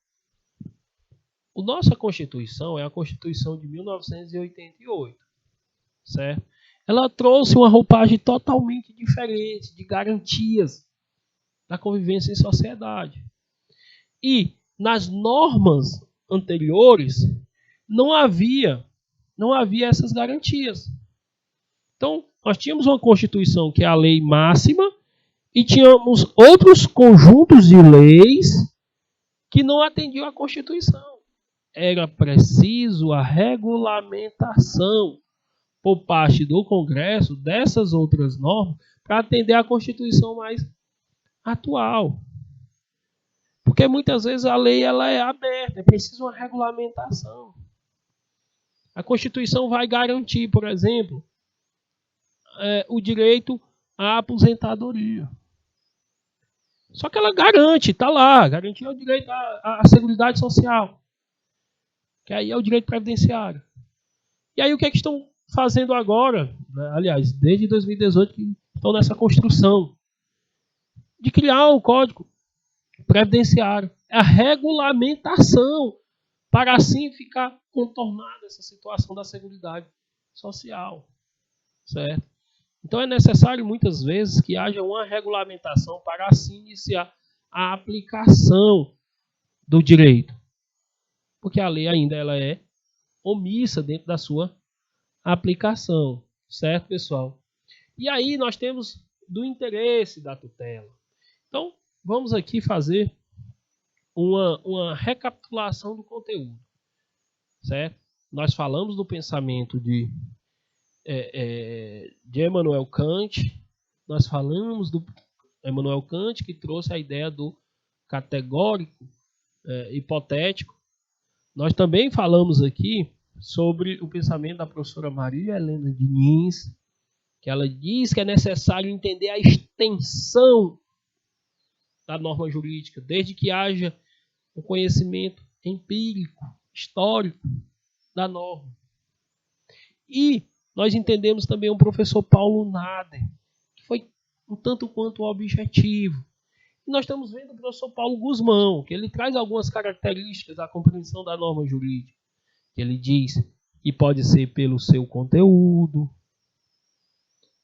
a nossa Constituição é a Constituição de 1988, certo? Ela trouxe uma roupagem totalmente diferente de garantias da convivência em sociedade. E nas normas anteriores não havia essas garantias. Então, nós tínhamos uma Constituição que é a lei máxima e tínhamos outros conjuntos de leis que não atendiam à Constituição. Era preciso a regulamentação por parte do Congresso dessas outras normas para atender à Constituição mais atual. Porque muitas vezes a lei ela é aberta, é preciso uma regulamentação. A Constituição vai garantir, por exemplo, o direito à aposentadoria. Só que ela garante, está lá, garantir o direito à Seguridade Social, que aí é o direito previdenciário. E aí o que é que estão fazendo agora? Aliás, desde 2018 que estão nessa construção de criar um código previdenciário. É a regulamentação para assim ficar contornada essa situação da Seguridade Social. Certo? Então é necessário muitas vezes que haja uma regulamentação para assim iniciar a aplicação do direito. Porque a lei ainda ela é omissa dentro da sua aplicação. Certo, pessoal? E aí nós temos do interesse da tutela. Então, vamos aqui fazer uma recapitulação do conteúdo. Certo? Nós falamos do pensamento de Immanuel Kant. Nós falamos do Immanuel Kant, que trouxe a ideia do categórico hipotético. Nós também falamos aqui sobre o pensamento da professora Maria Helena Diniz, que ela diz que é necessário entender a extensão da norma jurídica, desde que haja um conhecimento empírico, histórico da norma. E nós entendemos também o professor Paulo Nader, que foi um tanto quanto objetivo. E nós estamos vendo o professor Paulo Guzmão, que ele traz algumas características da compreensão da norma jurídica. Ele diz que pode ser pelo seu conteúdo,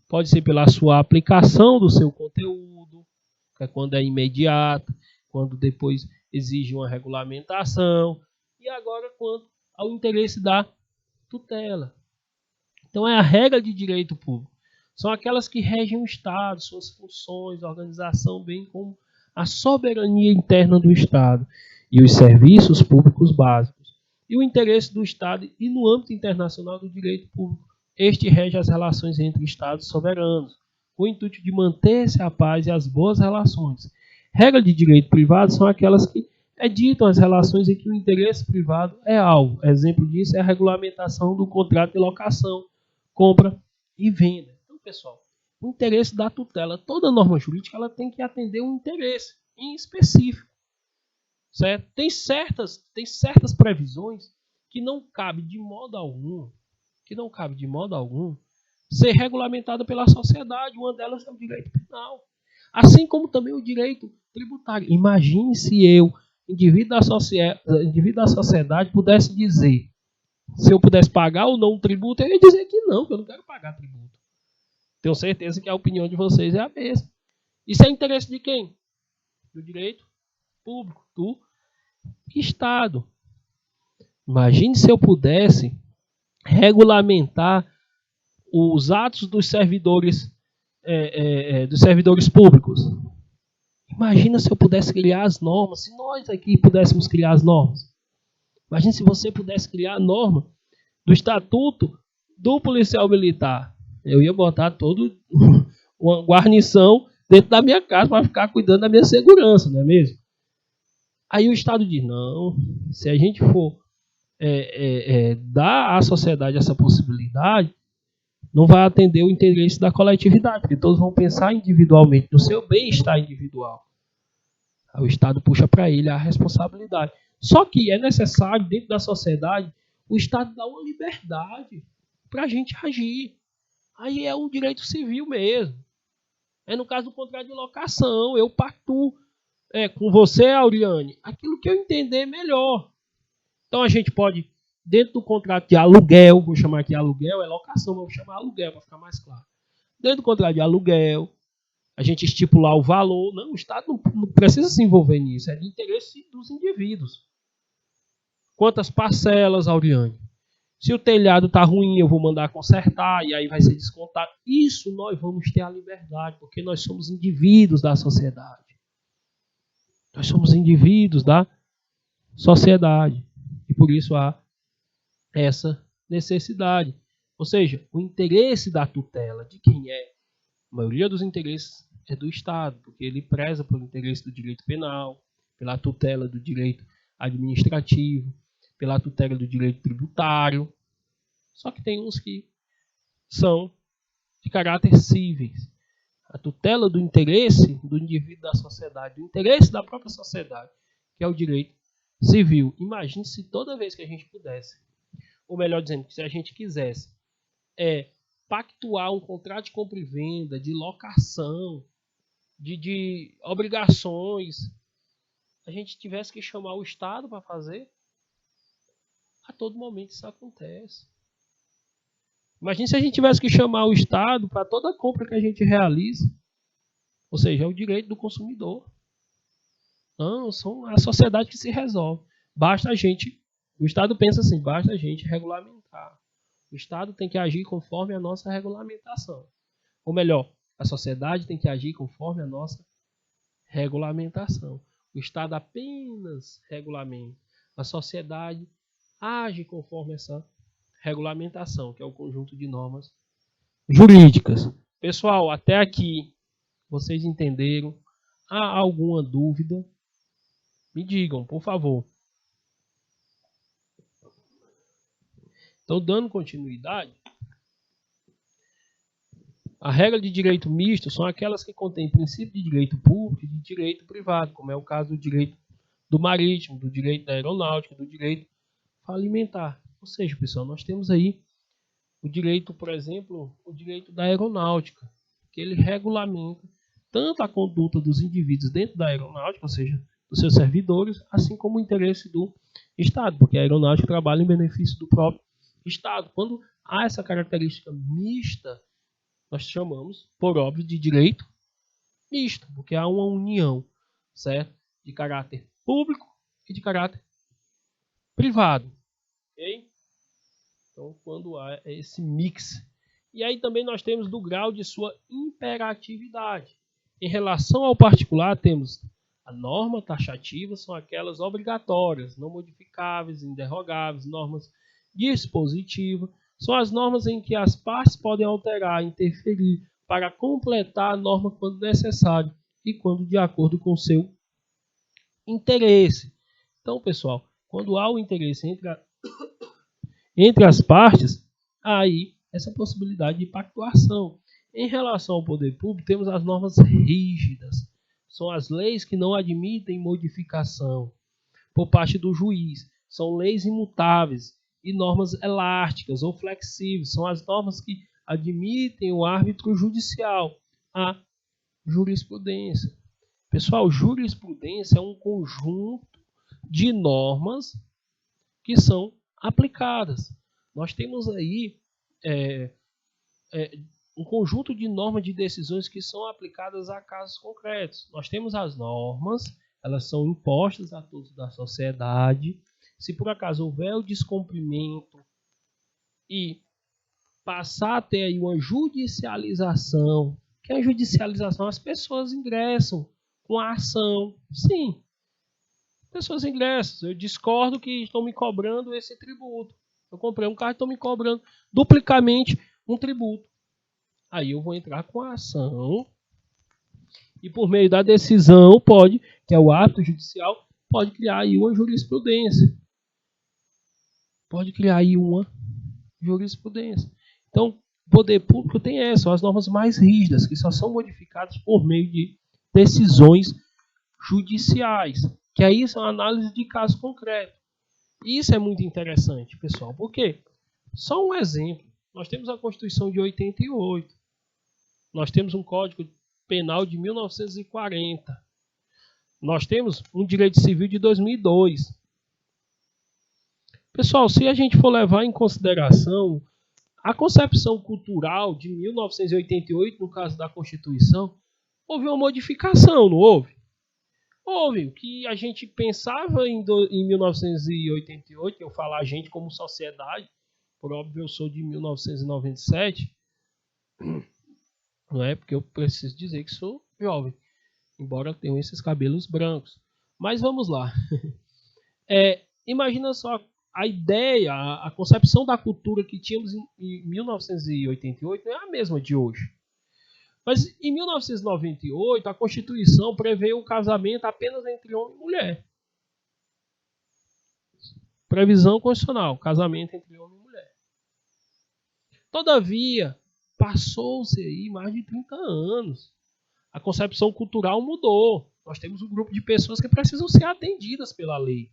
pode ser pela sua aplicação do seu conteúdo, que é quando é imediata, quando depois exige uma regulamentação, e agora quanto ao interesse da tutela. Então é a regra de direito público. São aquelas que regem o Estado, suas funções, organização, bem como a soberania interna do Estado e os serviços públicos básicos. E o interesse do Estado e no âmbito internacional do direito público. Este rege as relações entre Estados soberanos, com o intuito de manter-se a paz e as boas relações. Regras de direito privado são aquelas que editam as relações em que o interesse privado é alvo. Exemplo disso é a regulamentação do contrato de locação, compra e venda. Então, pessoal, o interesse da tutela, toda norma jurídica, ela tem que atender um interesse em específico. Certo? Tem certas previsões que não cabe de modo algum, ser regulamentada pela sociedade. Uma delas é o direito penal. Assim como também o direito tributário. Imagine se eu, indivíduo da sociedade, pudesse dizer, se eu pudesse pagar ou não um tributo, eu ia dizer que eu não quero pagar tributo. Tenho certeza que a opinião de vocês é a mesma. Isso é interesse de quem? Do direito público, do Estado. Imagine se eu pudesse regulamentar os atos dos servidores públicos. Imagina se eu pudesse criar as normas, se nós aqui pudéssemos criar as normas. Imagina se você pudesse criar a norma do estatuto do policial militar. Eu ia botar toda uma guarnição dentro da minha casa para ficar cuidando da minha segurança, não é mesmo? Aí o Estado diz, não, se a gente for dar à sociedade essa possibilidade, não vai atender o interesse da coletividade, porque todos vão pensar individualmente, no seu bem-estar individual. Aí o Estado puxa para ele a responsabilidade. Só que é necessário, dentro da sociedade, o Estado dar uma liberdade para a gente agir. Aí é um direito civil mesmo. É no caso do contrato de locação, eu pactuo com você, Auriane, aquilo que eu entender melhor. Então a gente pode, dentro do contrato de aluguel, vou chamar aqui aluguel, é locação, mas vou chamar aluguel para ficar mais claro. Dentro do contrato de aluguel, a gente estipular o valor. Não, o Estado não precisa se envolver nisso, é de interesse dos indivíduos. Quantas parcelas, Auriane? Se o telhado está ruim, eu vou mandar consertar e aí vai ser descontado. Isso nós vamos ter a liberdade, porque nós somos indivíduos da sociedade. Nós somos indivíduos da sociedade. E por isso há essa necessidade Ou seja, o interesse da tutela, de quem é? A maioria dos interesses é do Estado, porque ele preza pelo interesse do direito penal, pela tutela do direito administrativo, pela tutela do direito tributário. Só que tem uns que são de caráter cíveis. A tutela do interesse do indivíduo da sociedade, do interesse da própria sociedade, que é o direito civil. Imagine se toda vez que a gente pudesse, ou melhor dizendo, se a gente quisesse, pactuar um contrato de compra e venda, de locação, de obrigações, a gente tivesse que chamar o Estado para fazer. A todo momento isso acontece. Imagine se a gente tivesse que chamar o Estado para toda compra que a gente realiza. Ou seja, é o direito do consumidor. Não, são a sociedade que se resolve. Basta a gente, o Estado pensa assim, basta a gente regulamentar. O Estado tem que agir conforme a nossa regulamentação. Ou melhor, a sociedade tem que agir conforme a nossa regulamentação. O Estado apenas regulamenta. A sociedade age conforme essa regulamentação, que é o conjunto de normas jurídicas. Pessoal, até aqui, vocês entenderam? Há alguma dúvida? Me digam, por favor. Então, dando continuidade, a regra de direito misto são aquelas que contêm princípio de direito público e de direito privado, como é o caso do direito do marítimo, do direito da aeronáutica, do direito falimentar. Ou seja, pessoal, nós temos aí o direito, por exemplo, o direito da aeronáutica, que ele regulamenta tanto a conduta dos indivíduos dentro da aeronáutica, ou seja, dos seus servidores, assim como o interesse do Estado, porque a aeronáutica trabalha em benefício do próprio Estado. Quando há essa característica mista, nós chamamos, por óbvio, de direito misto, porque há uma união, certo? De caráter público e de caráter privado. Ok? Então, quando há esse mix. E aí também nós temos do grau de sua imperatividade. Em relação ao particular, temos a norma taxativa, são aquelas obrigatórias, não modificáveis, inderrogáveis, normas dispositivas, são as normas em que as partes podem alterar, interferir, para completar a norma quando necessário e quando de acordo com seu interesse. Então, pessoal, quando há o interesse entre as partes, há aí essa possibilidade de pactuação. Em relação ao poder público, temos as normas rígidas. São as leis que não admitem modificação por parte do juiz. São leis imutáveis e normas elásticas ou flexíveis. São as normas que admitem o árbitro judicial. A jurisprudência. Pessoal, jurisprudência é um conjunto de normas que são aplicadas. Nós temos aí um conjunto de normas de decisões que são aplicadas a casos concretos. Nós temos as normas, elas são impostas a todos da sociedade. Se por acaso houver o descumprimento e passar a ter aí uma judicialização, que é a judicialização, as pessoas ingressam com a ação. Sim, pessoas ingressam. Eu discordo que estão me cobrando esse tributo. Eu comprei um carro e estão me cobrando duplicamente um tributo. Aí eu vou entrar com a ação e por meio da decisão pode, que é o ato judicial, pode criar aí uma jurisprudência. Pode criar aí uma jurisprudência. Então, o poder público tem são as normas mais rígidas, que só são modificadas por meio de decisões judiciais, que aí são análises de caso concreto. E isso é muito interessante, pessoal. Por quê? Só um exemplo. Nós temos a Constituição de 88. Nós temos um Código Penal de 1940. Nós temos um Direito Civil de 2002. Pessoal, se a gente for levar em consideração a concepção cultural de 1988, no caso da Constituição, houve uma modificação, não houve? Houve. O que a gente pensava em 1988, eu falo a gente como sociedade, por óbvio eu sou de 1997, não é? Porque eu preciso dizer que sou jovem, embora eu tenha esses cabelos brancos. Mas vamos lá. Imagina só a ideia, a concepção da cultura que tínhamos em 1988 não é a mesma de hoje. Mas em 1998, a Constituição prevê o casamento apenas entre homem e mulher. Previsão constitucional, casamento entre homem e mulher. Todavia, passou-se aí mais de 30 anos. A concepção cultural mudou. Nós temos um grupo de pessoas que precisam ser atendidas pela lei.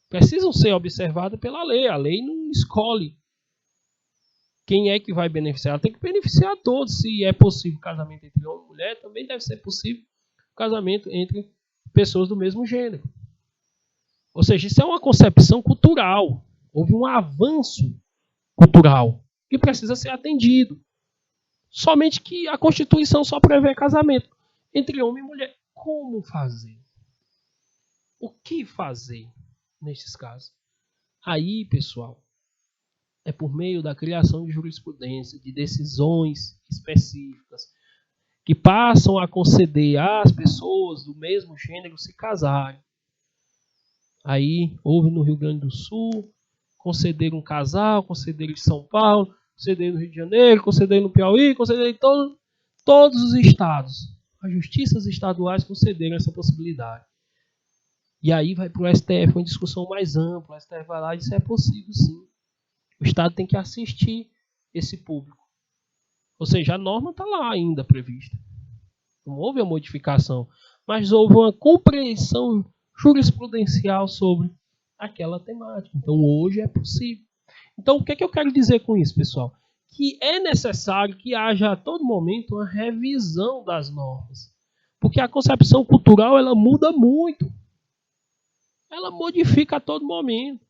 Precisam ser observadas pela lei. A lei não escolhe quem é que vai beneficiar. Ela tem que beneficiar todos. Se é possível casamento entre homem e mulher, também deve ser possível casamento entre pessoas do mesmo gênero. Ou seja, isso é uma concepção cultural. Houve um avanço cultural que precisa ser atendido. Somente que a Constituição só prevê casamento entre homem e mulher. Como fazer? O que fazer nesses casos? Aí, pessoal, é por meio da criação de jurisprudência, de decisões específicas, que passam a conceder às pessoas do mesmo gênero se casarem. Aí, houve no Rio Grande do Sul, concederam um casal, concederam em São Paulo, concederam no Rio de Janeiro, concederam no Piauí, concederam em todos os estados. As justiças estaduais concederam essa possibilidade. E aí vai para o STF uma discussão mais ampla. O STF vai lá e diz: é possível sim. O Estado tem que assistir esse público. Ou seja, a norma está lá ainda prevista. Não houve a modificação, mas houve uma compreensão jurisprudencial sobre aquela temática. Então hoje é possível. Então o que é que eu quero dizer com isso, pessoal? Que é necessário que haja a todo momento uma revisão das normas. Porque a concepção cultural ela muda muito. Ela modifica a todo momento.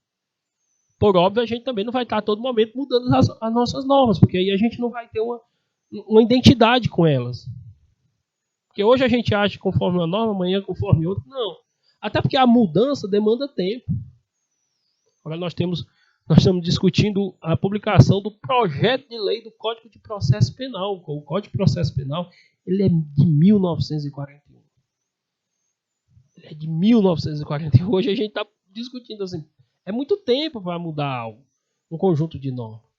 Por óbvio, a gente também não vai estar a todo momento mudando as nossas normas, porque aí a gente não vai ter uma identidade com elas. Porque hoje a gente age conforme uma norma, amanhã conforme outra. Não. Até porque a mudança demanda tempo. Agora nós estamos discutindo a publicação do projeto de lei do Código de Processo Penal. O Código de Processo Penal ele é de 1941. Ele é de 1941. Hoje a gente está discutindo assim. É muito tempo para mudar algo, um conjunto de normas.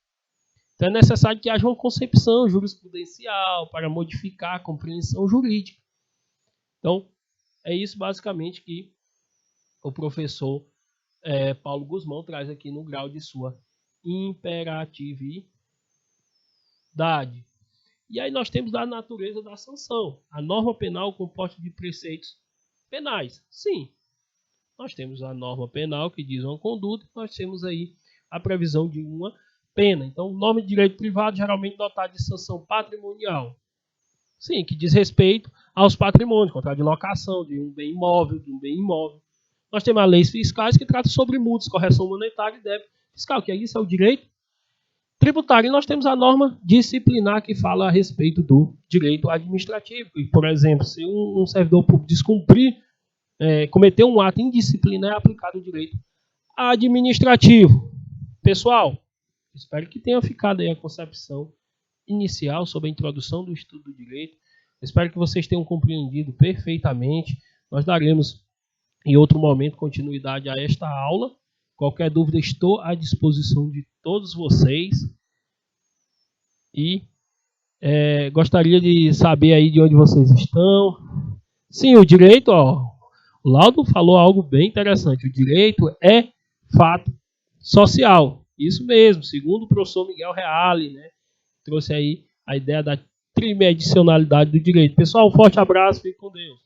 Então é necessário que haja uma concepção jurisprudencial para modificar a compreensão jurídica. Então, é isso basicamente que o professor Paulo Guzmão traz aqui no grau de sua imperatividade. E aí nós temos a natureza da sanção. A norma penal composta de preceitos penais. Sim, nós temos a norma penal que diz uma conduta, nós temos aí a previsão de uma pena. Então, norma de direito privado geralmente dotada de sanção patrimonial. Sim, que diz respeito aos patrimônios, contrato de locação de um bem imóvel, de um bem imóvel. Nós temos as leis fiscais que tratam sobre multas, correção monetária e débito fiscal, que isso é o direito tributário. E nós temos a norma disciplinar que fala a respeito do direito administrativo. E, por exemplo, se um servidor público descumprir, cometer um ato indisciplinar, é aplicado o direito administrativo. Pessoal, espero que tenha ficado aí a concepção inicial sobre a introdução do estudo do direito. Espero que vocês tenham compreendido perfeitamente. Nós daremos em outro momento continuidade a esta aula. Qualquer dúvida, estou à disposição de todos vocês. E gostaria de saber aí de onde vocês estão. Sim, o direito, o Laudo falou algo bem interessante. O direito é fato social. Isso mesmo, segundo o professor Miguel Reale, né? Trouxe aí a ideia da trimedicionalidade do direito. Pessoal, um forte abraço, fique com Deus.